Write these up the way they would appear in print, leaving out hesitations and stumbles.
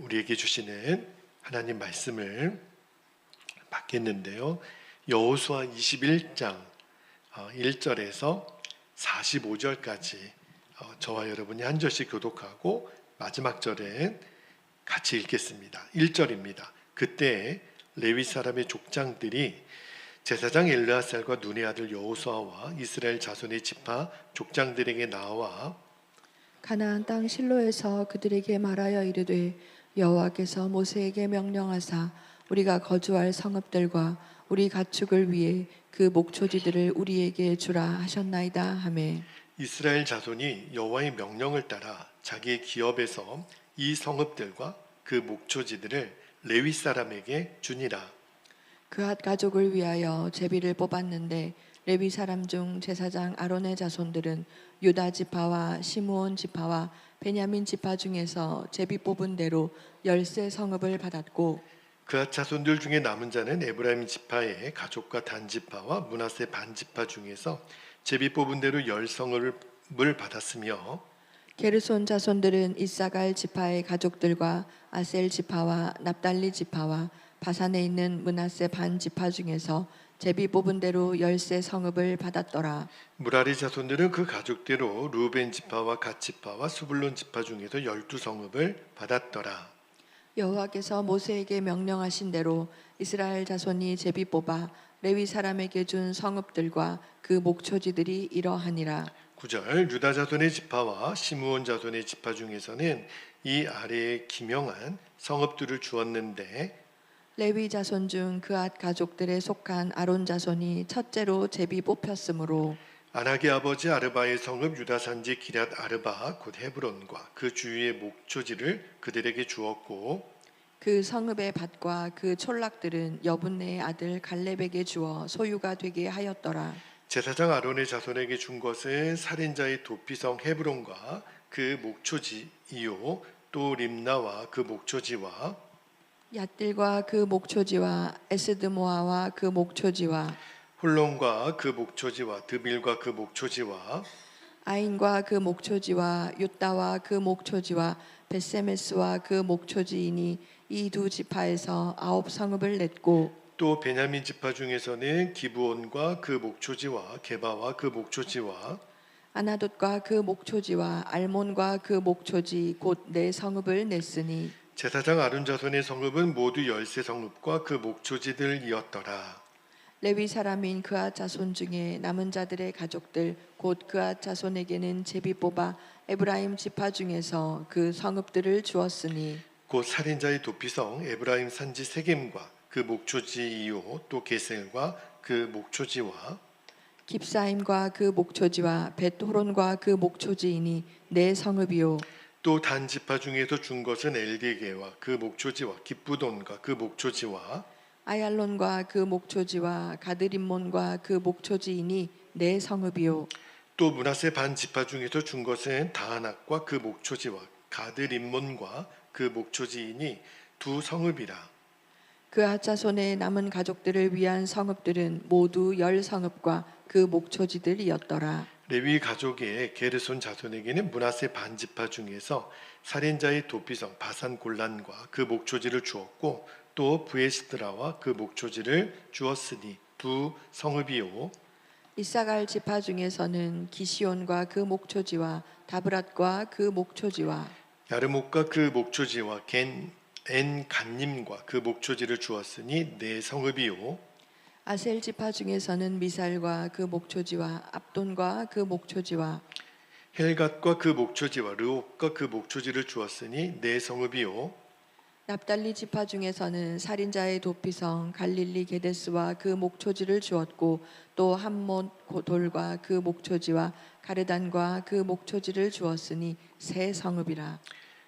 우리에게 주시는 하나님 말씀을 받겠는데요. 여호수아 21장 1절에서 45절까지 저와 여러분이 한 절씩 교독하고 마지막 절은 같이 읽겠습니다. 1절입니다. 그때 레위 사람의 족장들이 제사장 엘르아살과 눈의 아들 여호수아와 이스라엘 자손의 지파 족장들에게 나와 가나안 땅 실로에서 그들에게 말하여 이르되 여호와께서 모세에게 명령하사 우리가 거주할 성읍들과 우리 가축을 위해 그 목초지들을 우리에게 주라 하셨나이다 하매 이스라엘 자손이 여호와의 명령을 따라 자기의 기업에서 이 성읍들과 그 목초지들을 레위 사람에게 주니라. 그앗 가족을 위하여 제비를 뽑았는데 레위 사람 중 제사장 아론의 자손들은 유다 지파와 시므온 지파와 베냐민 지파 중에서 제비 뽑은 대로 10세 성읍을 받았고 그앗 자손들 중에 남은 자는 에브라임 지파의 가족과 단 지파와 므낫세 반 지파 중에서 제비 뽑은 대로 10성읍을 받았으며 게르손 자손들은 이사갈 지파의 가족들과 아셀 지파와 납달리 지파와 바산에 있는 므낫세 반 지파 중에서 제비 뽑은 대로 10세 성읍을 받았더라. 무라리 자손들은 그 가족대로 루벤 지파와 갓 지파와 수불론 지파 중에서 12성읍을 받았더라. 여호와께서 모세에게 명령하신 대로 이스라엘 자손이 제비 뽑아 레위 사람에게 준 성읍들과 그 목초지들이 이러하니라. 9절 유다 자손의 지파와 시므온 자손의 지파 중에서는 이 아래에 기명한 성읍들을 주었는데 레위 자손 중 그앗 가족들에 속한 아론 자손이 첫째로 제비 뽑혔으므로 아낙의 아버지 아르바의 성읍 유다 산지 기럇 아르바 곧 헤브론과 그 주위의 목초지를 그들에게 주었고 그 성읍의 밭과 그 촌락들은 여분네의 아들 갈렙에게 주어 소유가 되게 하였더라. 제사장 아론의 자손에게 준 것은 살인자의 도피성 헤브론과 그 목초지이요 또 림나와 그 목초지와 얏들과 그 목초지와 에스드모아와 그 목초지와 홀론과 그 목초지와 드빌과 그 목초지와 아인과 그 목초지와 윳다와 그 목초지와 벳세메스와 그 목초지이니 이 두 지파에서 9성읍을 냈고 또 베냐민 지파 중에서는 기브온과 그 목초지와 게바와 그 목초지와 아나돗과 그 목초지와 알몬과 그 목초지 곧 4성읍을 냈으니 제사장 아론 자손의 성읍은 모두 10세 성읍과 그 목초지들이었더라. 레위 사람인 그앗 자손 중에 남은 자들의 가족들 곧 그앗 자손에게는 제비 뽑아 에브라임 지파 중에서 그 성읍들을 주었으니 곧 살인자의 도피성 에브라임 산지 세겜과 그 목초지이요 또 게셀과 그 목초지와 깁사임과 그 목초지와 벳호론과 그 목초지이니 4성읍이요 또 단 지파 중에서 준 것은 엘게게와 그 목초지와 기쁘돈과 그 목초지와 아얄론과 그 목초지와 가드림몬과 그 목초지이니 4성읍이요 또 므낫세 반 지파 중에서 준 것은 다하낙과 그 목초지와 가드림몬과 그 목초지이니 2성읍이라. 그앗 자손의 남은 가족들을 위한 성읍들은 모두 10성읍과 그 목초지들이었더라. 레위 가족의 게르손 자손에게는 므낫세 반 지파 중에서 살인자의 도피성 바산 골란과 그 목초지를 주었고 또 브에스드라와 그 목초지를 주었으니 2성읍이요 이사갈 지파 중에서는 기시온과 그 목초지와 다브랏과 그 목초지와 야르목과 그 목초지와 엔 간님과 그 목초지를 주었으니 4성읍이요 아셀 지파 중에서는 미살과 그 목초지와 압돈과 그 목초지와 헬갓과 그 목초지와 르옥과 그 목초지를 주었으니 4성읍이요 납달리 지파 중에서는 살인자의 도피성 갈릴리 게데스와 그 목초지를 주었고 또 함못 돌과 그 목초지와 가르단과 그 목초지를 주었으니 3성읍이라.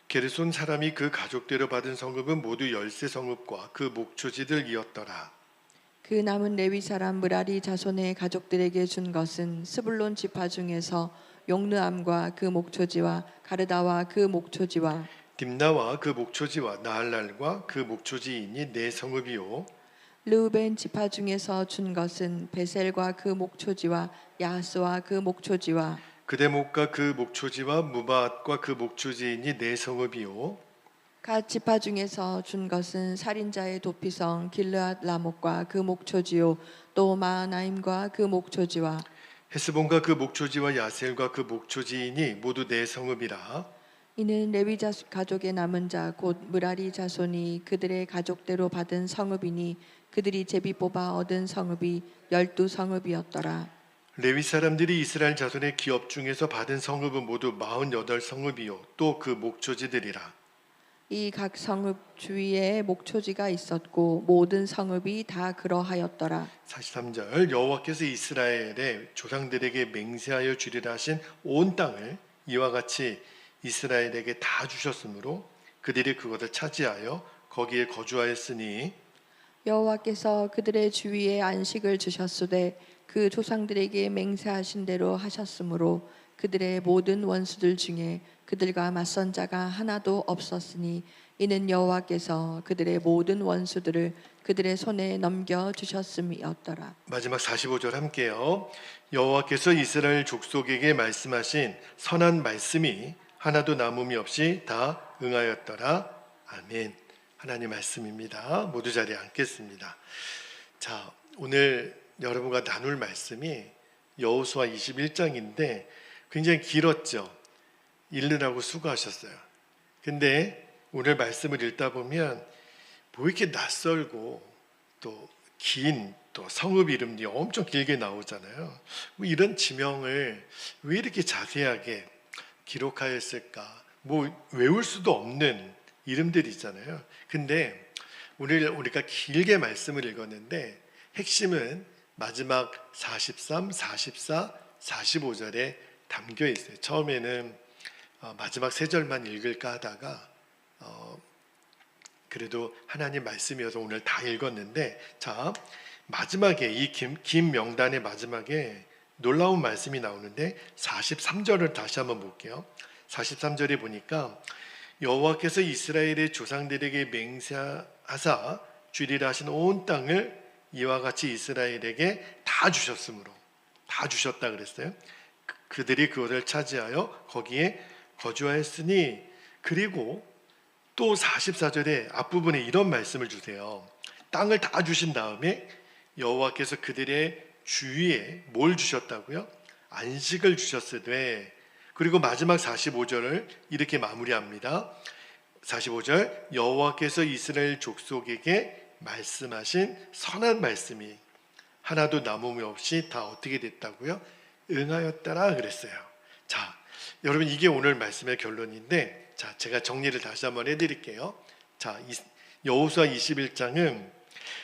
게르손 사람이 그 가족대로 받은 성읍은 모두 10세 성읍과 그 목초지들이었더라. 그 남은 레위 사람 므라리 자손의 가족들에게 준 것은 스불론 지파 중에서 용르암과 그 목초지와 가르다와 그 목초지와 딥나와 그 목초지와 나할랄과 그 목초지이니 4성읍이요 르우벤 지파 중에서 준 것은 베셀과 그 목초지와 야스와 그 목초지와 그대목과 그 목초지와 무바앗과 그 목초지이니 4성읍이요 갓 지파 중에서 준 것은 살인자의 도피성 길르앗 라못과 그 목초지요 또 마하나임과 그 목초지와 헤스본과 그 목초지와 야셀과 그 목초지이니 모두 내 성읍이라. 이는 레위 가족의 남은 자 곧 무라리 자손이 그들의 가족대로 받은 성읍이니 그들이 제비 뽑아 얻은 성읍이 12성읍이었더라. 레위 사람들이 이스라엘 자손의 기업 중에서 받은 성읍은 모두 48성읍이요 또 그 목초지들이라. 이 각 성읍 주위에 목초지가 있었고 모든 성읍이 다 그러하였더라. 43절 여호와께서 이스라엘의 조상들에게 맹세하여 주리라 하신 온 땅을 이와 같이 이스라엘에게 다 주셨으므로 그들이 그것을 차지하여 거기에 거주하였으니 여호와께서 그들의 주위에 안식을 주셨으되 그 조상들에게 맹세하신 대로 하셨으므로 그들의 모든 원수들 중에 그들과 맞선 자가 하나도 없었으니 이는 여호와께서 그들의 모든 원수들을 그들의 손에 넘겨 주셨음이었더라. 마지막 45절 함께요. 여호와께서 이스라엘 족속에게 말씀하신 선한 말씀이 하나도 남음이 없이 다 응하였더라. 아멘. 하나님 말씀입니다. 모두 자리에 앉겠습니다. 자, 오늘 여러분과 나눌 말씀이 여호수아 21장인데 굉장히 길었죠. 읽느라고 수고하셨어요. 근데 오늘 말씀을 읽다 보면 뭐 이렇게 낯설고 또 긴 또 성읍 이름이 엄청 길게 나오잖아요. 뭐 이런 지명을 왜 이렇게 자세하게 기록하였을까? 뭐 외울 수도 없는 이름들이 있잖아요. 근데 오늘 우리가 길게 말씀을 읽었는데 핵심은 마지막 43, 44, 45절에 담겨 있어요. 처음에는 마지막 세 절만 읽을까 하다가 그래도 하나님 말씀이어서 오늘 다 읽었는데, 자, 마지막에 이 긴 명단의 마지막에 놀라운 말씀이 나오는데 43절을 다시 한번 볼게요. 43절에 보니까 여호와께서 이스라엘의 조상들에게 맹세하사 주리라 하신 온 땅을 이와 같이 이스라엘에게 다 주셨으므로, 다 주셨다 그랬어요. 그들이 그것을 차지하여 거기에 거주하였으니, 그리고 또 44절에 앞부분에 이런 말씀을 주세요. 땅을 다 주신 다음에 여호와께서 그들의 주위에 뭘 주셨다고요? 안식을 주셨으되, 그리고 마지막 45절을 이렇게 마무리합니다. 45절 여호와께서 이스라엘 족속에게 말씀하신 선한 말씀이 하나도 남음이 없이 다 어떻게 됐다고요? 응하였더라 그랬어요. 자, 여러분 이게 오늘 말씀의 결론인데, 자, 제가 정리를 다시 한번 해드릴게요. 자, 여호수아 21장은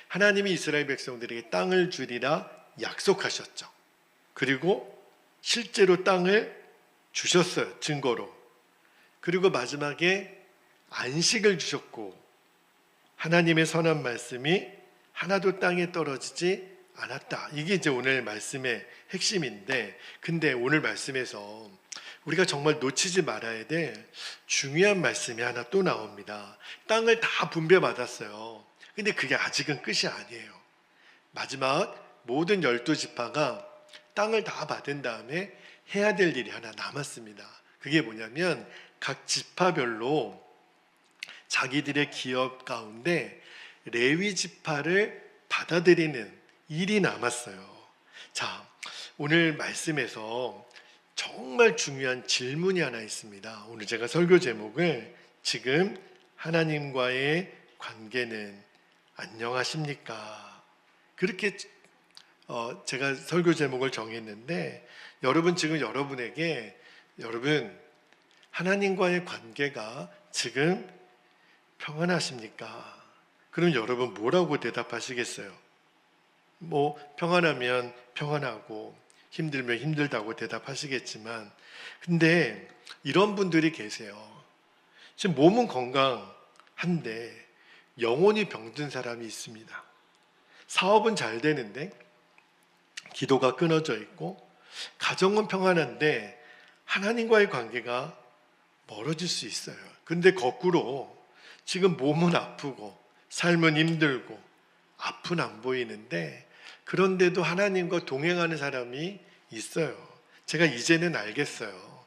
하나님이 이스라엘 백성들에게 땅을 주리라 약속하셨죠. 그리고 실제로 땅을 주셨어요. 증거로. 그리고 마지막에 안식을 주셨고 하나님의 선한 말씀이 하나도 땅에 떨어지지 않았다. 이게 이제 오늘 말씀의 핵심인데, 근데 오늘 말씀에서 우리가 정말 놓치지 말아야 될 중요한 말씀이 하나 또 나옵니다. 땅을 다 분배받았어요. 근데 그게 아직은 끝이 아니에요. 마지막 모든 12지파가 땅을 다 받은 다음에 해야 될 일이 하나 남았습니다. 그게 뭐냐면 각 지파별로 자기들의 기업 가운데 레위 지파를 받아들이는 일이 남았어요. 자, 오늘 말씀에서 정말 중요한 질문이 하나 있습니다. 오늘 제가 설교 제목을 지금 하나님과의 관계는 안녕하십니까? 그렇게 제가 설교 제목을 정했는데, 여러분 지금 여러분에게 여러분 하나님과의 관계가 지금 평안하십니까? 그럼 여러분 뭐라고 대답하시겠어요? 뭐 평안하면 평안하고 힘들면 힘들다고 대답하시겠지만, 근데 이런 분들이 계세요. 지금 몸은 건강한데 영혼이 병든 사람이 있습니다. 사업은 잘 되는데 기도가 끊어져 있고, 가정은 평안한데 하나님과의 관계가 멀어질 수 있어요. 근데 거꾸로 지금 몸은 아프고 삶은 힘들고 앞은 안 보이는데 그런데도 하나님과 동행하는 사람이 있어요. 제가 이제는 알겠어요.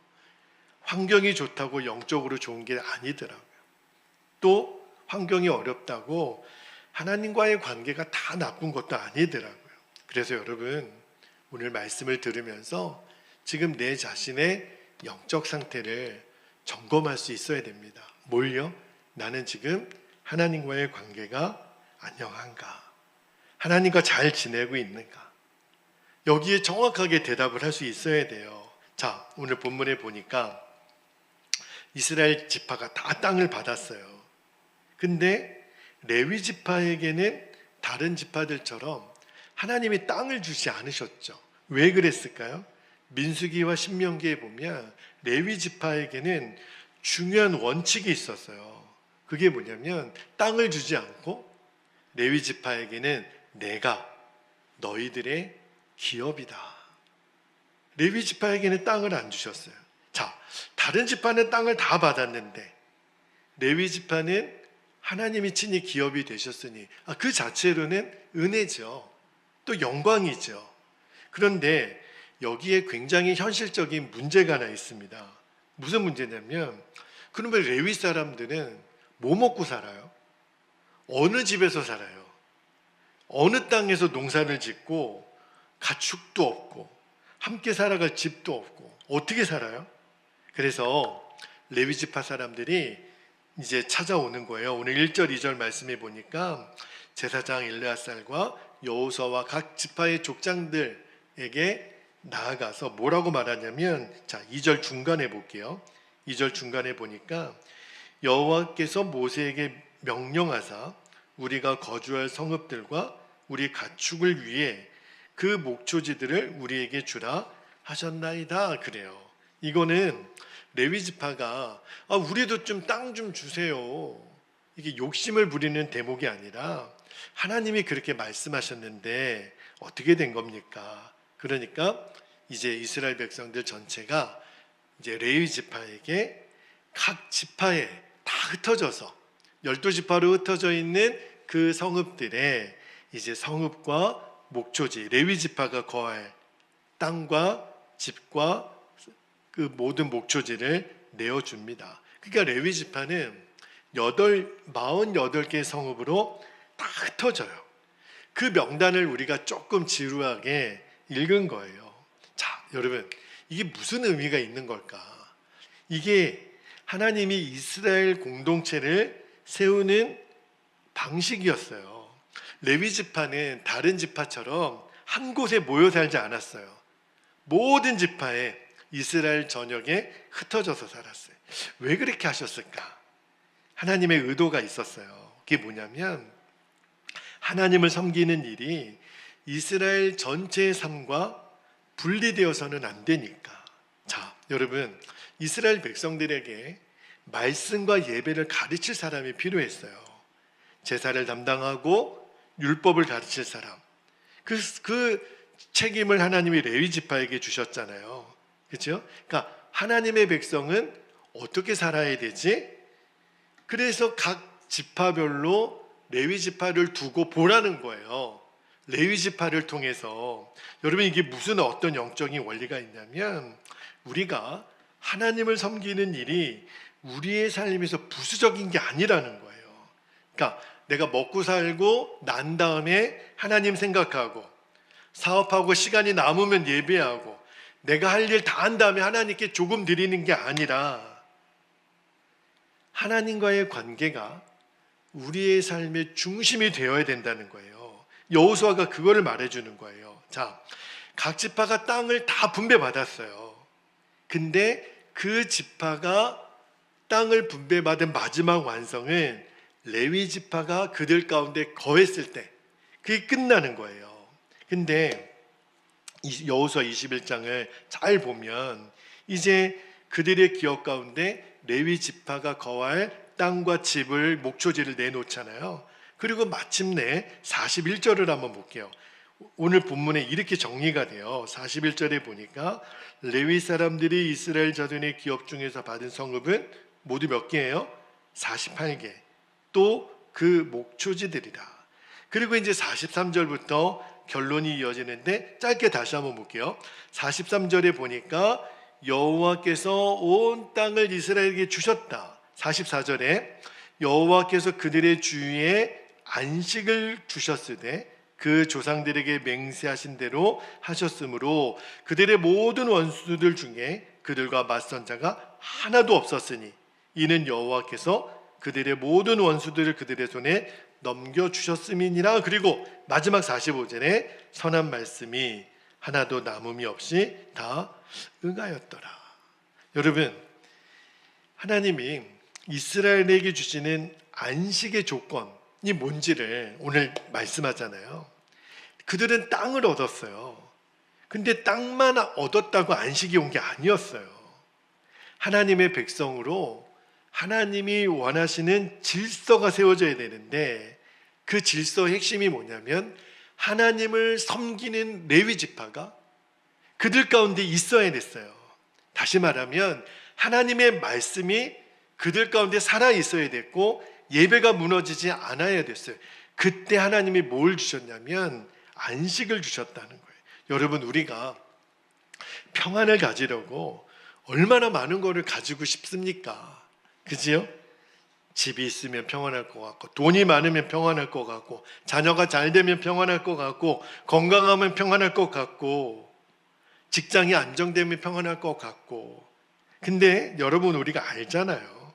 환경이 좋다고 영적으로 좋은 게 아니더라고요. 또 환경이 어렵다고 하나님과의 관계가 다 나쁜 것도 아니더라고요. 그래서 여러분, 오늘 말씀을 들으면서 지금 내 자신의 영적 상태를 점검할 수 있어야 됩니다. 뭘요? 나는 지금 하나님과의 관계가 안녕한가? 하나님과 잘 지내고 있는가? 여기에 정확하게 대답을 할 수 있어야 돼요. 자, 오늘 본문에 보니까 이스라엘 지파가 다 땅을 받았어요. 근데 레위 지파에게는 다른 지파들처럼 하나님이 땅을 주지 않으셨죠. 왜 그랬을까요? 민수기와 신명기에 보면 레위 지파에게는 중요한 원칙이 있었어요. 그게 뭐냐면 땅을 주지 않고 레위 지파에게는 내가 너희들의 기업이다. 레위 지파에게는 땅을 안 주셨어요. 자, 다른 지파는 땅을 다 받았는데 레위 지파는 하나님이 친히 기업이 되셨으니 그 자체로는 은혜죠. 또 영광이죠. 그런데 여기에 굉장히 현실적인 문제가 하나 있습니다. 무슨 문제냐면, 그러면 레위 사람들은 뭐 먹고 살아요? 어느 집에서 살아요? 어느 땅에서 농사를 짓고 가축도 없고 함께 살아갈 집도 없고 어떻게 살아요? 그래서 레위 지파 사람들이 이제 찾아오는 거예요. 오늘 1절 2절 말씀해 보니까 제사장 엘르아살과 여호수아와 각 지파의 족장들에게 나아가서 뭐라고 말하냐면, 자, 2절 중간에 볼게요. 2절 중간에 보니까 여호와께서 모세에게 명령하사 우리가 거주할 성읍들과 우리 가축을 위해 그 목초지들을 우리에게 주라 하셨나이다. 그래요. 이거는 레위 지파가 우리도 좀 땅 좀 주세요, 이게 욕심을 부리는 대목이 아니라 하나님이 그렇게 말씀하셨는데 어떻게 된 겁니까? 그러니까 이제 이스라엘 백성들 전체가 이제 레위 지파에게 각 지파에 다 흩어져서 12지파로 흩어져 있는 그 성읍들에 이제 성읍과 목초지, 레위 지파가 거할 땅과 집과 그 모든 목초지를 내어줍니다. 그러니까 레위 지파는 48개 성읍으로 다 흩어져요. 그 명단을 우리가 조금 지루하게 읽은 거예요. 자, 여러분, 이게 무슨 의미가 있는 걸까? 이게 하나님이 이스라엘 공동체를 세우는 방식이었어요. 레위 지파는 다른 지파처럼 한 곳에 모여 살지 않았어요. 모든 지파에 이스라엘 전역에 흩어져서 살았어요. 왜 그렇게 하셨을까? 하나님의 의도가 있었어요. 그게 뭐냐면, 하나님을 섬기는 일이 이스라엘 전체의 삶과 분리되어서는 안 되니까. 자, 여러분, 이스라엘 백성들에게 말씀과 예배를 가르칠 사람이 필요했어요. 제사를 담당하고 율법을 가르칠 사람. 그 책임을 하나님이 레위 지파에게 주셨잖아요. 그렇죠? 그러니까 하나님의 백성은 어떻게 살아야 되지? 그래서 각 지파별로 레위 지파를 두고 보라는 거예요. 레위 지파를 통해서. 여러분, 이게 무슨 어떤 영적인 원리가 있냐면, 우리가 하나님을 섬기는 일이 우리의 삶에서 부수적인 게 아니라는 거예요. 그러니까 내가 먹고 살고 난 다음에 하나님 생각하고 사업하고 시간이 남으면 예배하고 내가 할 일 다 한 다음에 하나님께 조금 드리는 게 아니라, 하나님과의 관계가 우리의 삶의 중심이 되어야 된다는 거예요. 여호수아가 그거를 말해주는 거예요. 자, 각 지파가 땅을 다 분배받았어요. 근데 그 지파가 땅을 분배받은 마지막 완성은 레위 지파가 그들 가운데 거했을 때 그게 끝나는 거예요. 근데 여호수아 21장을 잘 보면 이제 그들의 기업 가운데 레위 지파가 거할 땅과 집을, 목초지를 내놓잖아요. 그리고 마침내 41절을 한번 볼게요. 오늘 본문에 이렇게 정리가 돼요. 41절에 보니까 레위 사람들이 이스라엘 자손의 기업 중에서 받은 성읍은 모두 몇 개예요? 48개. 또 그 목초지들이다. 그리고 이제 43절부터 결론이 이어지는데 짧게 다시 한번 볼게요. 43절에 보니까 여호와께서 온 땅을 이스라엘에게 주셨다. 44절에 여호와께서 그들의 주위에 안식을 주셨으되 그 조상들에게 맹세하신 대로 하셨으므로 그들의 모든 원수들 중에 그들과 맞선 자가 하나도 없었으니 이는 여호와께서 그들의 모든 원수들을 그들의 손에 넘겨주셨음이니라. 그리고 마지막 45절에 선한 말씀이 하나도 남음이 없이 다 응하였더라. 여러분, 하나님이 이스라엘에게 주시는 안식의 조건이 뭔지를 오늘 말씀하잖아요. 그들은 땅을 얻었어요. 근데 땅만 얻었다고 안식이 온 게 아니었어요. 하나님의 백성으로 하나님이 원하시는 질서가 세워져야 되는데 그 질서의 핵심이 뭐냐면 하나님을 섬기는 레위 지파가 그들 가운데 있어야 됐어요. 다시 말하면 하나님의 말씀이 그들 가운데 살아 있어야 됐고 예배가 무너지지 않아야 됐어요. 그때 하나님이 뭘 주셨냐면 안식을 주셨다는 거예요. 여러분, 우리가 평안을 가지려고 얼마나 많은 거를 가지고 싶습니까? 그지요? 집이 있으면 평안할 것 같고, 돈이 많으면 평안할 것 같고, 자녀가 잘 되면 평안할 것 같고, 건강하면 평안할 것 같고, 직장이 안정되면 평안할 것 같고. 근데 여러분, 우리가 알잖아요.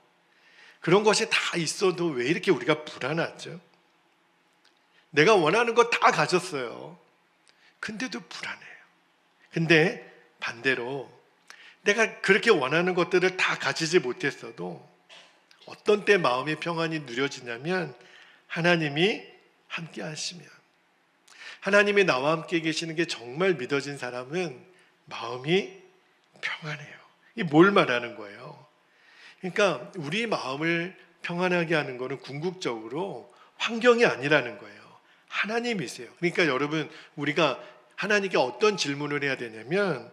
그런 것이 다 있어도 왜 이렇게 우리가 불안하죠? 내가 원하는 거 다 가졌어요. 근데도 불안해요. 근데 반대로 내가 그렇게 원하는 것들을 다 가지지 못했어도 어떤 때 마음의 평안이 누려지냐면 하나님이 함께 하시면, 하나님이 나와 함께 계시는 게 정말 믿어진 사람은 마음이 평안해요. 이게 뭘 말하는 거예요? 그러니까 우리 마음을 평안하게 하는 것은 궁극적으로 환경이 아니라는 거예요. 하나님이세요. 그러니까 여러분, 우리가 하나님께 어떤 질문을 해야 되냐면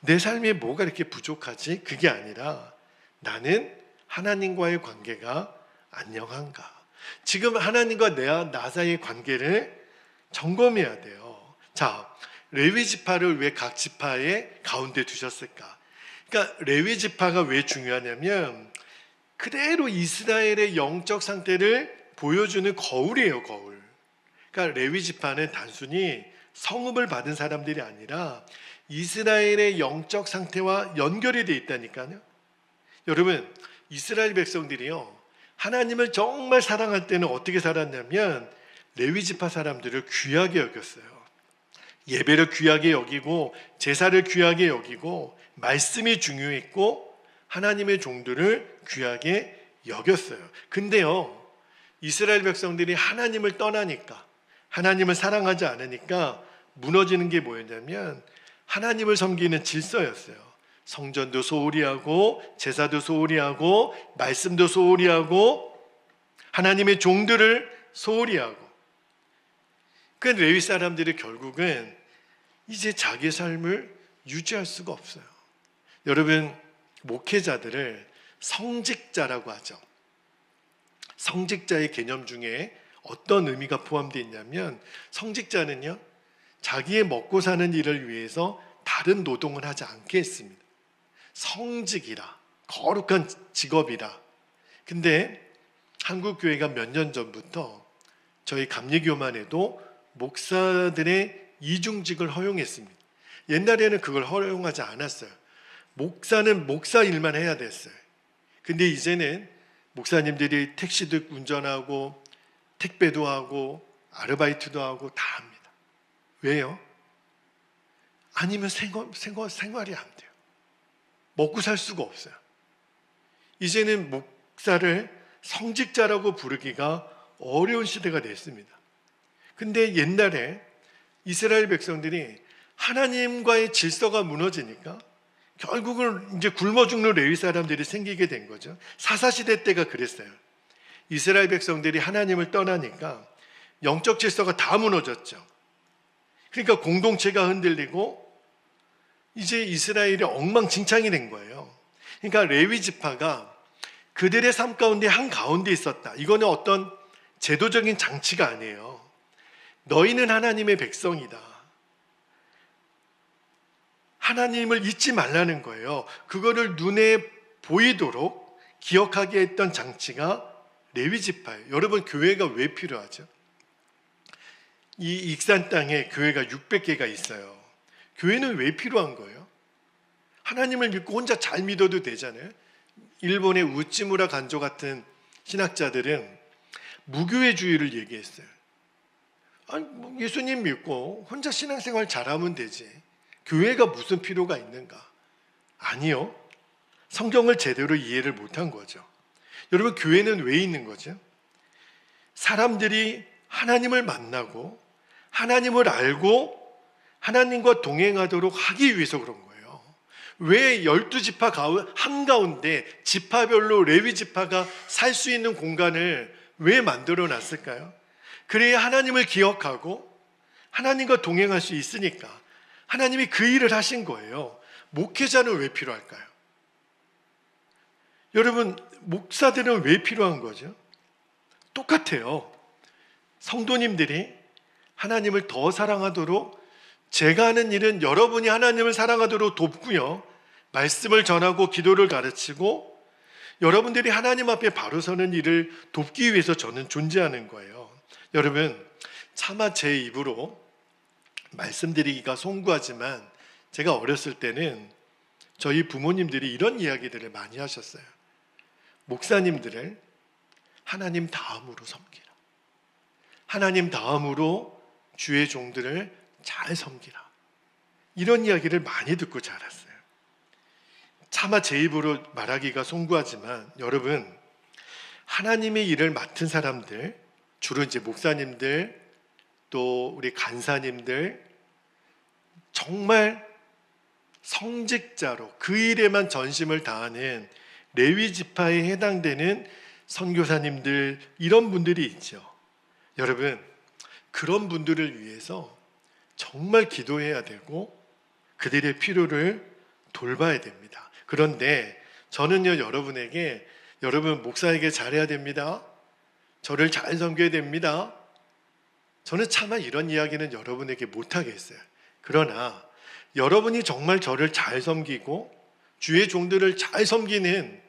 내 삶에 뭐가 이렇게 부족하지? 그게 아니라 나는 하나님과의 관계가 안녕한가? 지금 하나님과 나 사이의 관계를 점검해야 돼요. 자, 레위 지파를 왜 각 지파의 가운데 두셨을까? 그러니까 레위 지파가 왜 중요하냐면 그대로 이스라엘의 영적 상태를 보여주는 거울이에요, 거울. 그러니까 레위 지파는 단순히 성읍을 받은 사람들이 아니라 이스라엘의 영적 상태와 연결이 되어 있다니까요. 여러분, 이스라엘 백성들이요, 하나님을 정말 사랑할 때는 어떻게 살았냐면 레위 지파 사람들을 귀하게 여겼어요. 예배를 귀하게 여기고 제사를 귀하게 여기고 말씀이 중요했고 하나님의 종들을 귀하게 여겼어요. 근데요, 이스라엘 백성들이 하나님을 떠나니까, 하나님을 사랑하지 않으니까 무너지는 게 뭐였냐면 하나님을 섬기는 질서였어요. 성전도 소홀히 하고 제사도 소홀히 하고 말씀도 소홀히 하고 하나님의 종들을 소홀히 하고. 그 레위 사람들이 결국은 이제 자기 삶을 유지할 수가 없어요. 여러분, 목회자들을 성직자라고 하죠. 성직자의 개념 중에 어떤 의미가 포함되어 있냐면 성직자는요, 자기의 먹고 사는 일을 위해서 다른 노동을 하지 않게 했습니다. 성직이라, 거룩한 직업이라. 근데 한국 교회가 몇 년 전부터 저희 감리교만 해도 목사들의 이중직을 허용했습니다. 옛날에는 그걸 허용하지 않았어요. 목사는 목사 일만 해야 됐어요. 근데 이제는 목사님들이 택시도 운전하고 택배도 하고 아르바이트도 하고 다 합니다. 왜요? 아니면 생활이 안 돼요. 먹고 살 수가 없어요. 이제는 목사를 성직자라고 부르기가 어려운 시대가 됐습니다. 근데 옛날에 이스라엘 백성들이 하나님과의 질서가 무너지니까 결국은 이제 굶어 죽는 레위 사람들이 생기게 된 거죠. 사사시대 때가 그랬어요. 이스라엘 백성들이 하나님을 떠나니까 영적 질서가 다 무너졌죠. 그러니까 공동체가 흔들리고 이제 이스라엘이 엉망진창이 된 거예요. 그러니까 레위 지파가 그들의 삶 가운데 한 가운데 있었다. 이거는 어떤 제도적인 장치가 아니에요. 너희는 하나님의 백성이다. 하나님을 잊지 말라는 거예요. 그거를 눈에 보이도록 기억하게 했던 장치가 레위 지파예요. 여러분, 교회가 왜 필요하죠? 이 익산 땅에 교회가 600개가 있어요. 교회는 왜 필요한 거예요? 하나님을 믿고 혼자 잘 믿어도 되잖아요. 일본의 우찌무라 간조 같은 신학자들은 무교회주의를 얘기했어요. 아니, 뭐 예수님 믿고 혼자 신앙생활 잘하면 되지. 교회가 무슨 필요가 있는가? 아니요. 성경을 제대로 이해를 못한 거죠. 여러분, 교회는 왜 있는 거죠? 사람들이 하나님을 만나고 하나님을 알고 하나님과 동행하도록 하기 위해서 그런 거예요. 왜 12지파 한가운데 지파별로 레위 지파가 살 수 있는 공간을 왜 만들어 놨을까요? 그래야 하나님을 기억하고 하나님과 동행할 수 있으니까. 하나님이 그 일을 하신 거예요. 목회자는 왜 필요할까요? 여러분, 목사들은 왜 필요한 거죠? 똑같아요. 성도님들이 하나님을 더 사랑하도록, 제가 하는 일은 여러분이 하나님을 사랑하도록 돕고요, 말씀을 전하고 기도를 가르치고 여러분들이 하나님 앞에 바로 서는 일을 돕기 위해서 저는 존재하는 거예요. 여러분, 차마 제 입으로 말씀드리기가 송구하지만 제가 어렸을 때는 저희 부모님들이 이런 이야기들을 많이 하셨어요. 목사님들을 하나님 다음으로 섬기라. 하나님 다음으로 주의 종들을 잘 섬기라. 이런 이야기를 많이 듣고 자랐어요. 차마 제 입으로 말하기가 송구하지만 여러분, 하나님의 일을 맡은 사람들, 주로 이제 목사님들, 또 우리 간사님들, 정말 성직자로 그 일에만 전심을 다하는 레위 지파에 해당되는 선교사님들, 이런 분들이 있죠. 여러분, 그런 분들을 위해서 정말 기도해야 되고 그들의 필요를 돌봐야 됩니다. 그런데 저는요, 여러분에게, 여러분 목사에게 잘해야 됩니다, 저를 잘 섬겨야 됩니다, 저는 차마 이런 이야기는 여러분에게 못하겠어요. 그러나 여러분이 정말 저를 잘 섬기고 주의 종들을 잘 섬기는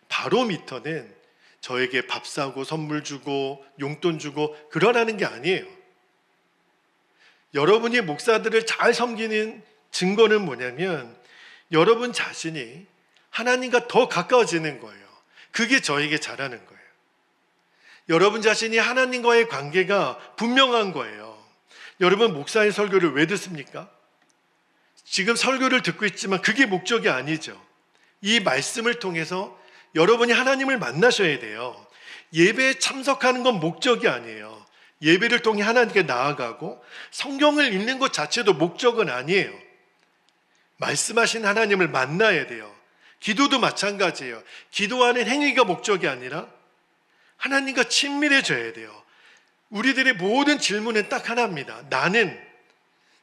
바로미터는 저에게 밥 사고 선물 주고 용돈 주고 그러라는 게 아니에요. 여러분이 목사들을 잘 섬기는 증거는 뭐냐면 여러분 자신이 하나님과 더 가까워지는 거예요. 그게 저에게 잘하는 거예요. 여러분 자신이 하나님과의 관계가 분명한 거예요. 여러분, 목사의 설교를 왜 듣습니까? 지금 설교를 듣고 있지만 그게 목적이 아니죠. 이 말씀을 통해서 여러분이 하나님을 만나셔야 돼요. 예배에 참석하는 건 목적이 아니에요. 예배를 통해 하나님께 나아가고 성경을 읽는 것 자체도 목적은 아니에요. 말씀하신 하나님을 만나야 돼요. 기도도 마찬가지예요. 기도하는 행위가 목적이 아니라 하나님과 친밀해져야 돼요. 우리들의 모든 질문은 딱 하나입니다. 나는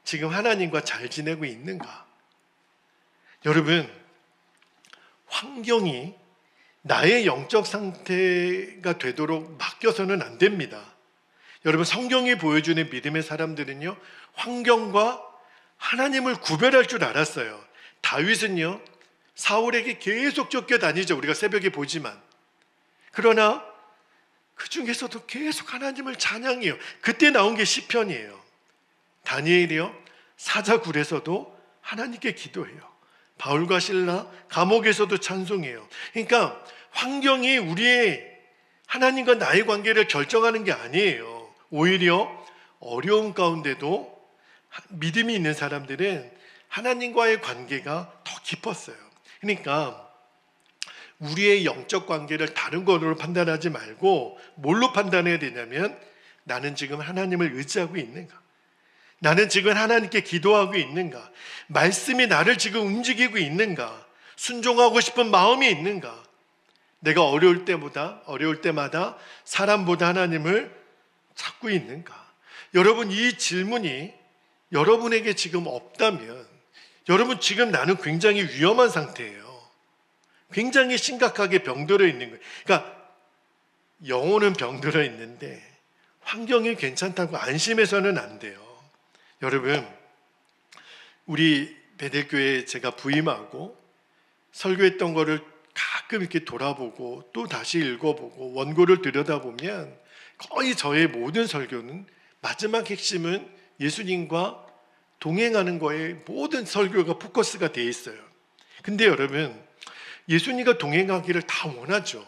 지금 하나님과 잘 지내고 있는가? 여러분, 환경이 나의 영적 상태가 되도록 맡겨서는 안 됩니다. 여러분, 성경이 보여주는 믿음의 사람들은요, 환경과 하나님을 구별할 줄 알았어요. 다윗은요, 사울에게 계속 쫓겨다니죠. 우리가 새벽에 보지만. 그러나 그 중에서도 계속 하나님을 찬양해요. 그때 나온 게 시편이에요. 다니엘이요, 사자굴에서도 하나님께 기도해요. 바울과 실라 감옥에서도 찬송해요. 그러니까 환경이 우리의 하나님과 나의 관계를 결정하는 게 아니에요. 오히려 어려움 가운데도 믿음이 있는 사람들은 하나님과의 관계가 더 깊었어요. 그러니까 우리의 영적 관계를 다른 것으로 판단하지 말고 뭘로 판단해야 되냐면, 나는 지금 하나님을 의지하고 있는가? 나는 지금 하나님께 기도하고 있는가? 말씀이 나를 지금 움직이고 있는가? 순종하고 싶은 마음이 있는가? 내가 어려울 때마다 사람보다 하나님을 찾고 있는가? 여러분, 이 질문이 여러분에게 지금 없다면 여러분, 지금 나는 굉장히 위험한 상태예요. 굉장히 심각하게 병들어 있는 거예요. 그러니까 영혼은 병들어 있는데 환경이 괜찮다고 안심해서는 안 돼요. 여러분, 우리 베델교회에 제가 부임하고 설교했던 거를 가끔 이렇게 돌아보고 또 다시 읽어보고 원고를 들여다보면 거의 저의 모든 설교는 마지막 핵심은 예수님과 동행하는 거에 모든 설교가 포커스가 돼 있어요. 근데 여러분, 예수님과 동행하기를 다 원하죠.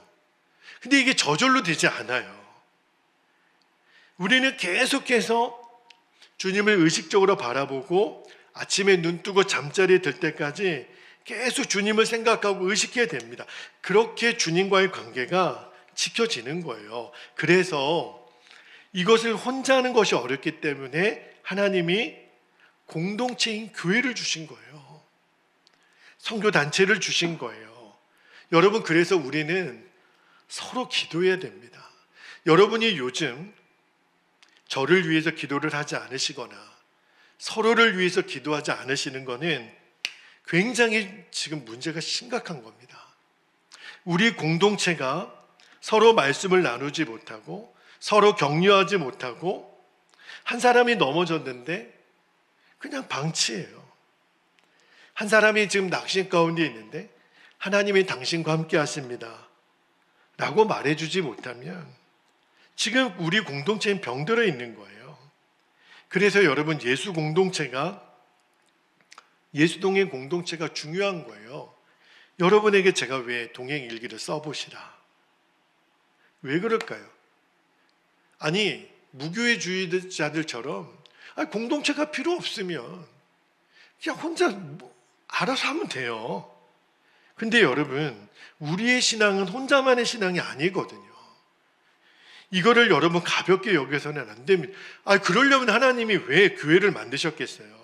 근데 이게 저절로 되지 않아요. 우리는 계속해서 주님을 의식적으로 바라보고 아침에 눈 뜨고 잠자리에 들 때까지 계속 주님을 생각하고 의식해야 됩니다. 그렇게 주님과의 관계가 지켜지는 거예요. 그래서 이것을 혼자 하는 것이 어렵기 때문에 하나님이 공동체인 교회를 주신 거예요. 선교단체를 주신 거예요. 여러분, 그래서 우리는 서로 기도해야 됩니다. 여러분이 요즘 저를 위해서 기도를 하지 않으시거나 서로를 위해서 기도하지 않으시는 것은 굉장히 지금 문제가 심각한 겁니다. 우리 공동체가 서로 말씀을 나누지 못하고 서로 격려하지 못하고 한 사람이 넘어졌는데 그냥 방치해요. 한 사람이 지금 낙심 가운데 있는데 하나님이 당신과 함께 하십니다 라고 말해주지 못하면 지금 우리 공동체는 병들어 있는 거예요. 그래서 여러분, 예수동행 공동체가 중요한 거예요. 여러분에게 제가 왜 동행 일기를 써보시라. 왜 그럴까요? 아니, 무교회주의자들처럼 공동체가 필요 없으면 그냥 혼자 알아서 하면 돼요. 근데 여러분, 우리의 신앙은 혼자만의 신앙이 아니거든요. 이거를 여러분 가볍게 여겨서는 안 됩니다. 그러려면 하나님이 왜 교회를 만드셨겠어요?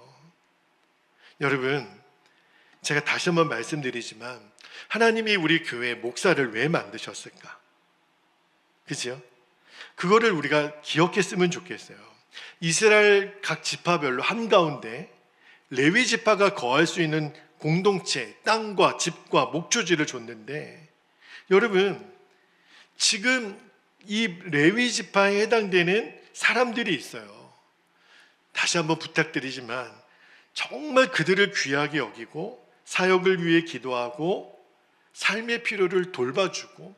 여러분, 제가 다시 한번 말씀드리지만 하나님이 우리 교회 목사를 왜 만드셨을까? 그죠? 그거를 우리가 기억했으면 좋겠어요. 이스라엘 각 지파별로 한가운데 레위 지파가 거할 수 있는 공동체, 땅과 집과 목초지를 줬는데, 여러분, 지금 이 레위 지파에 해당되는 사람들이 있어요. 다시 한번 부탁드리지만 정말 그들을 귀하게 여기고 사역을 위해 기도하고 삶의 필요를 돌봐주고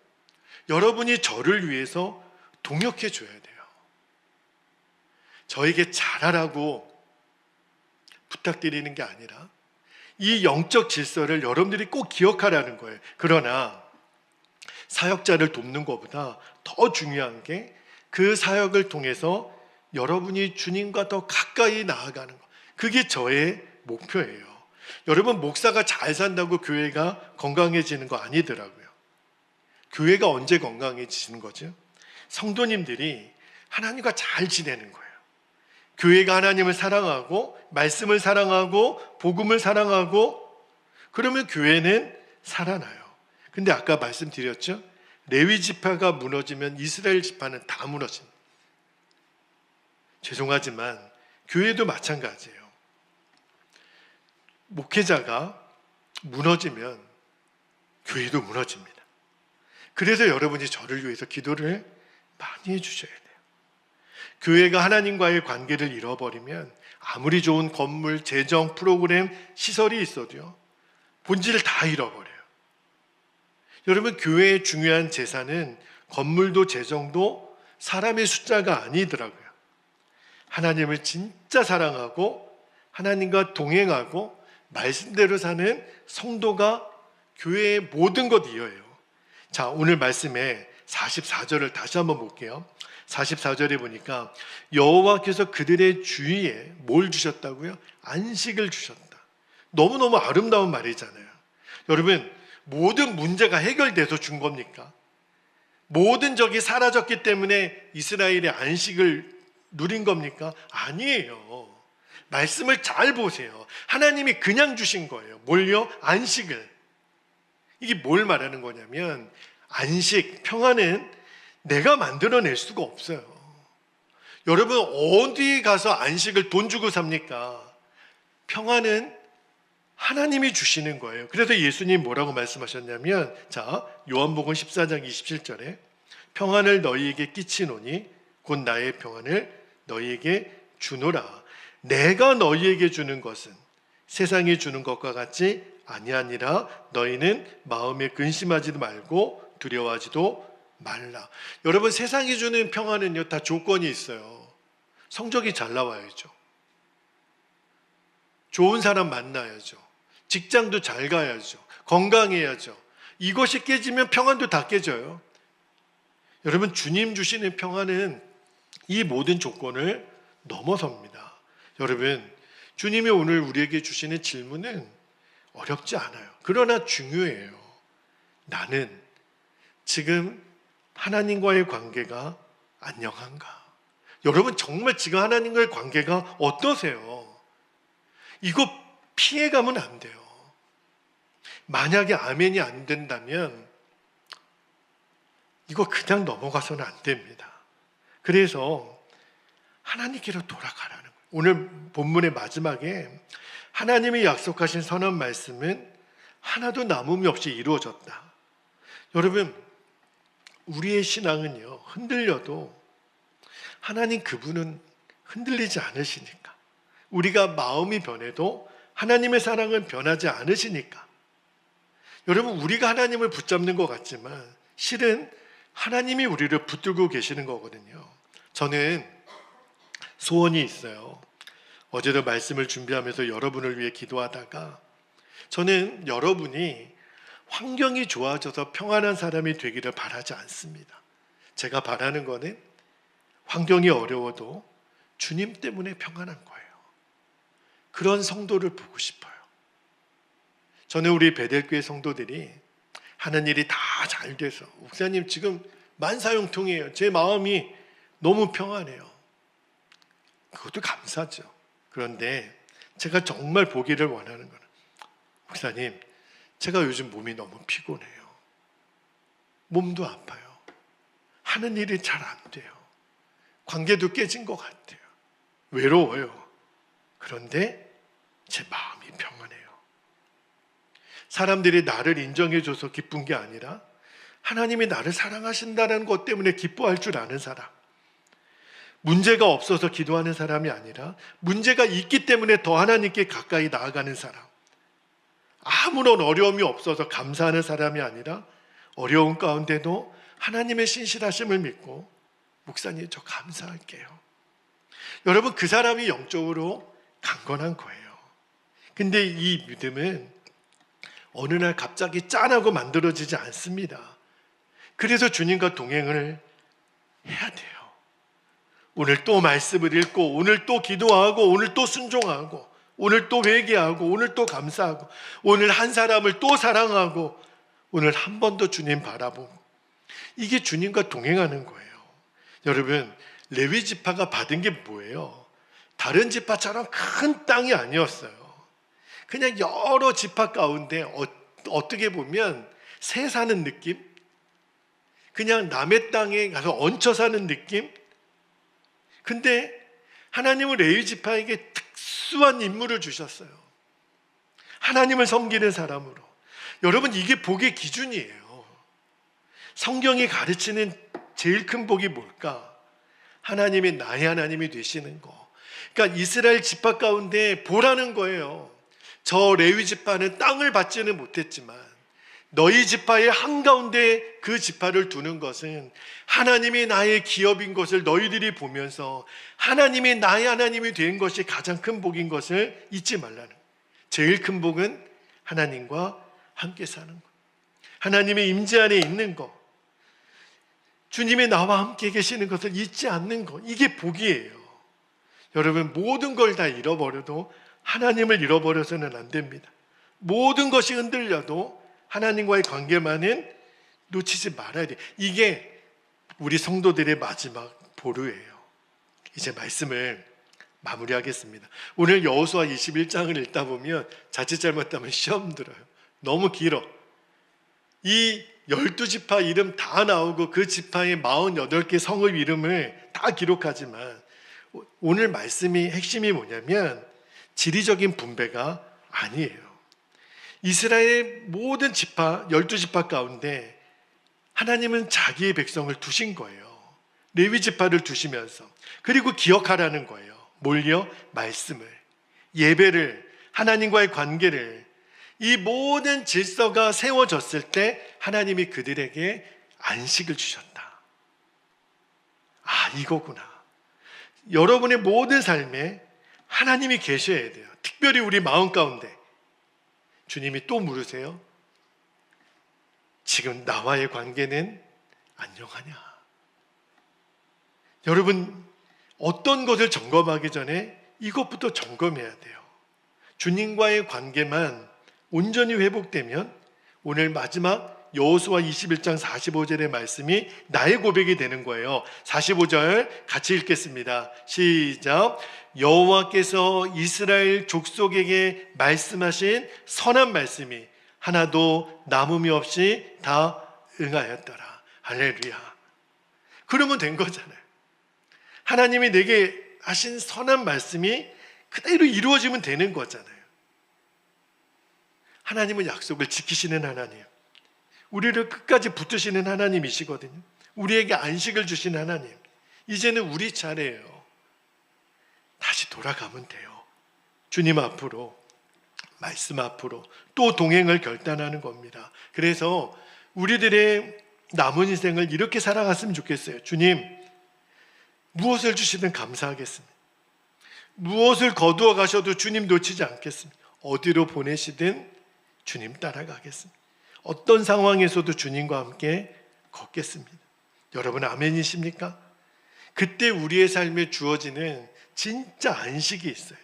여러분이 저를 위해서 동역해 줘야 돼요. 저에게 잘하라고 부탁드리는 게 아니라 이 영적 질서를 여러분들이 꼭 기억하라는 거예요. 그러나 사역자를 돕는 것보다 더 중요한 게 그 사역을 통해서 여러분이 주님과 더 가까이 나아가는 것. 그게 저의 목표예요. 여러분, 목사가 잘 산다고 교회가 건강해지는 거 아니더라고요. 교회가 언제 건강해지는 거죠? 성도님들이 하나님과 잘 지내는 거예요. 교회가 하나님을 사랑하고 말씀을 사랑하고 복음을 사랑하고 그러면 교회는 살아나요. 근데 아까 말씀드렸죠? 레위 지파가 무너지면 이스라엘 지파는 다 무너집니다. 죄송하지만 교회도 마찬가지예요. 목회자가 무너지면 교회도 무너집니다. 그래서 여러분이 저를 위해서 기도를 많이 해주셔야 돼요. 교회가 하나님과의 관계를 잃어버리면 아무리 좋은 건물, 재정, 프로그램, 시설이 있어도요, 본질을 다 잃어버려요. 여러분, 교회의 중요한 재산은 건물도 재정도 사람의 숫자가 아니더라고요. 하나님을 진짜 사랑하고 하나님과 동행하고 말씀대로 사는 성도가 교회의 모든 것 이어요. 자, 오늘 말씀에 44절을 다시 한번 볼게요. 44절에 보니까 여호와께서 그들의 주위에 뭘 주셨다고요? 안식을 주셨다. 너무너무 아름다운 말이잖아요. 여러분, 모든 문제가 해결돼서 준 겁니까? 모든 적이 사라졌기 때문에 이스라엘의 안식을 누린 겁니까? 아니에요. 말씀을 잘 보세요. 하나님이 그냥 주신 거예요. 뭘요? 안식을. 이게 뭘 말하는 거냐면 안식, 평안은 내가 만들어낼 수가 없어요. 여러분, 어디 가서 안식을 돈 주고 삽니까? 평안은 하나님이 주시는 거예요. 그래서 예수님 뭐라고 말씀하셨냐면, 자, 요한복음 14장 27절에 평안을 너희에게 끼치노니 곧 나의 평안을 너희에게 주노라. 내가 너희에게 주는 것은 세상이 주는 것과 같이 아니하니라. 너희는 마음에 근심하지도 말고 두려워하지도 말라. 여러분, 세상이 주는 평안은요, 다 조건이 있어요. 성적이 잘 나와야죠. 좋은 사람 만나야죠. 직장도 잘 가야죠. 건강해야죠. 이것이 깨지면 평안도 다 깨져요. 여러분, 주님 주시는 평안은 이 모든 조건을 넘어섭니다. 여러분, 주님이 오늘 우리에게 주시는 질문은 어렵지 않아요. 그러나 중요해요. 나는 지금 하나님과의 관계가 안녕한가? 여러분, 정말 지금 하나님과의 관계가 어떠세요? 이거 피해가면 안 돼요. 만약에 아멘이 안 된다면 이거 그냥 넘어가서는 안 됩니다. 그래서 하나님께로 돌아가라는 거예요. 오늘 본문의 마지막에 하나님이 약속하신 선한 말씀은 하나도 남음이 없이 이루어졌다. 여러분, 우리의 신앙은요, 흔들려도 하나님 그분은 흔들리지 않으시니까, 우리가 마음이 변해도 하나님의 사랑은 변하지 않으시니까, 여러분, 우리가 하나님을 붙잡는 것 같지만 실은 하나님이 우리를 붙들고 계시는 거거든요. 저는 소원이 있어요. 어제도 말씀을 준비하면서 여러분을 위해 기도하다가 저는 여러분이 환경이 좋아져서 평안한 사람이 되기를 바라지 않습니다. 제가 바라는 거는 환경이 어려워도 주님 때문에 평안한 거예요. 그런 성도를 보고 싶어요. 저는 우리 베델교회 성도들이 하는 일이 다 잘 돼서, 목사님 지금 만사형통이에요. 제 마음이 너무 평안해요. 그것도 감사죠. 그런데 제가 정말 보기를 원하는 거는, 목사님, 제가 요즘 몸이 너무 피곤해요. 몸도 아파요. 하는 일이 잘 안 돼요. 관계도 깨진 것 같아요. 외로워요. 그런데 제 마음이 평안해요. 사람들이 나를 인정해줘서 기쁜 게 아니라 하나님이 나를 사랑하신다는 것 때문에 기뻐할 줄 아는 사람. 문제가 없어서 기도하는 사람이 아니라 문제가 있기 때문에 더 하나님께 가까이 나아가는 사람. 아무런 어려움이 없어서 감사하는 사람이 아니라 어려운 가운데도 하나님의 신실하심을 믿고, 목사님 저 감사할게요. 여러분, 그 사람이 영적으로 강건한 거예요. 근데 이 믿음은 어느 날 갑자기 짠하고 만들어지지 않습니다. 그래서 주님과 동행을 해야 돼요. 오늘 또 말씀을 읽고, 오늘 또 기도하고, 오늘 또 순종하고, 오늘 또 회개하고, 오늘 또 감사하고, 오늘 한 사람을 또 사랑하고, 오늘 한 번 더 주님 바라보고, 이게 주님과 동행하는 거예요. 여러분, 레위 지파가 받은 게 뭐예요? 다른 지파처럼 큰 땅이 아니었어요. 그냥 여러 지파 가운데 어떻게 보면 새 사는 느낌? 그냥 남의 땅에 가서 얹혀 사는 느낌? 근데 하나님은 레위 지파에게 특수한 임무를 주셨어요. 하나님을 섬기는 사람으로. 여러분, 이게 복의 기준이에요. 성경이 가르치는 제일 큰 복이 뭘까? 하나님이 나의 하나님이 되시는 거. 그러니까 이스라엘 지파 가운데 보라는 거예요. 저 레위 지파는 땅을 받지는 못했지만 너희 지파의 한가운데 그 지파를 두는 것은 하나님이 나의 기업인 것을 너희들이 보면서 하나님이 나의 하나님이 된 것이 가장 큰 복인 것을 잊지 말라는 거예요. 제일 큰 복은 하나님과 함께 사는 것, 하나님의 임재 안에 있는 것, 주님이 나와 함께 계시는 것을 잊지 않는 것, 이게 복이에요. 여러분, 모든 걸 다 잃어버려도 하나님을 잃어버려서는 안 됩니다. 모든 것이 흔들려도 하나님과의 관계만은 놓치지 말아야 돼요. 이게 우리 성도들의 마지막 보루예요. 이제 말씀을 마무리하겠습니다. 오늘 여호수아 21장을 읽다 보면 자칫 잘못하면 시험 들어요. 너무 길어. 이 12지파 이름 다 나오고 그 지파의 48개 성읍 이름을 다 기록하지만 오늘 말씀이 핵심이 뭐냐면 지리적인 분배가 아니에요. 이스라엘의 모든 지파, 12지파 가운데 하나님은 자기의 백성을 두신 거예요. 레위 지파를 두시면서. 그리고 기억하라는 거예요. 뭘요? 말씀을. 예배를, 하나님과의 관계를, 이 모든 질서가 세워졌을 때 하나님이 그들에게 안식을 주셨다. 아, 이거구나. 여러분의 모든 삶에 하나님이 계셔야 돼요. 특별히 우리 마음 가운데. 주님이 또 물으세요. 지금 나와의 관계는 안녕하냐? 여러분, 어떤 것을 점검하기 전에 이것부터 점검해야 돼요. 주님과의 관계만 온전히 회복되면 오늘 마지막 여호수아 21장 45절의 말씀이 나의 고백이 되는 거예요. 45절 같이 읽겠습니다. 시작. 여호와께서 이스라엘 족속에게 말씀하신 선한 말씀이 하나도 남음이 없이 다 응하였더라. 할렐루야. 그러면 된 거잖아요. 하나님이 내게 하신 선한 말씀이 그대로 이루어지면 되는 거잖아요. 하나님은 약속을 지키시는 하나님, 우리를 끝까지 붙드시는 하나님이시거든요. 우리에게 안식을 주신 하나님, 이제는 우리 차례예요. 다시 돌아가면 돼요. 주님 앞으로, 말씀 앞으로 또 동행을 결단하는 겁니다. 그래서 우리들의 남은 인생을 이렇게 살아갔으면 좋겠어요. 주님, 무엇을 주시든 감사하겠습니다. 무엇을 거두어 가셔도 주님 놓치지 않겠습니다. 어디로 보내시든 주님 따라가겠습니다. 어떤 상황에서도 주님과 함께 걷겠습니다. 여러분 아멘이십니까? 그때 우리의 삶에 주어지는 진짜 안식이 있어요.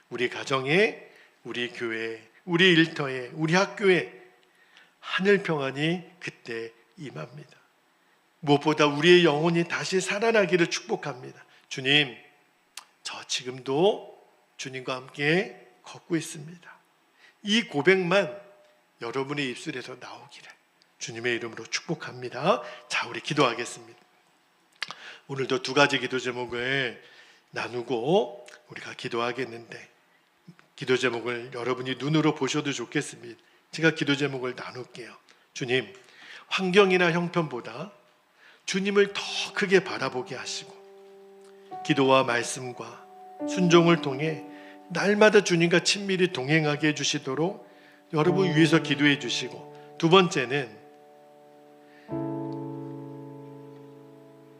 우리 가정에, 우리 교회에, 우리 일터에, 우리 학교에 하늘 평안이 그때 임합니다. 무엇보다 우리의 영혼이 다시 살아나기를 축복합니다. 주님, 저 지금도 주님과 함께 걷고 있습니다. 이 고백만 여러분의 입술에서 나오기를 주님의 이름으로 축복합니다. 자, 우리 기도하겠습니다. 오늘도 두 가지 기도 제목을 나누고 우리가 기도하겠는데, 기도 제목을 여러분이 눈으로 보셔도 좋겠습니다. 제가 기도 제목을 나눌게요. 주님, 환경이나 형편보다 주님을 더 크게 바라보게 하시고 기도와 말씀과 순종을 통해 날마다 주님과 친밀히 동행하게 해주시도록 여러분 위해서 기도해 주시고, 두 번째는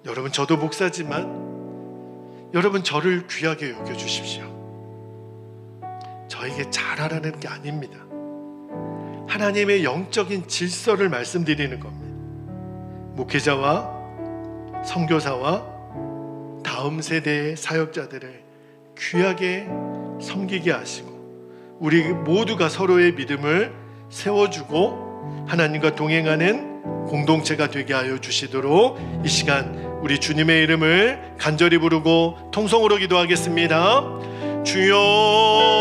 여러분 저도 목사지만 여러분 저를 귀하게 여겨주십시오. 저에게 잘하라는 게 아닙니다. 하나님의 영적인 질서를 말씀드리는 겁니다. 목회자와 선교사와 다음 세대의 사역자들을 귀하게 섬기게 하시고 우리 모두가 서로의 믿음을 세워주고 하나님과 동행하는 공동체가 되게 하여 주시도록 이 시간 우리 주님의 이름을 간절히 부르고 통성으로 기도하겠습니다. 주여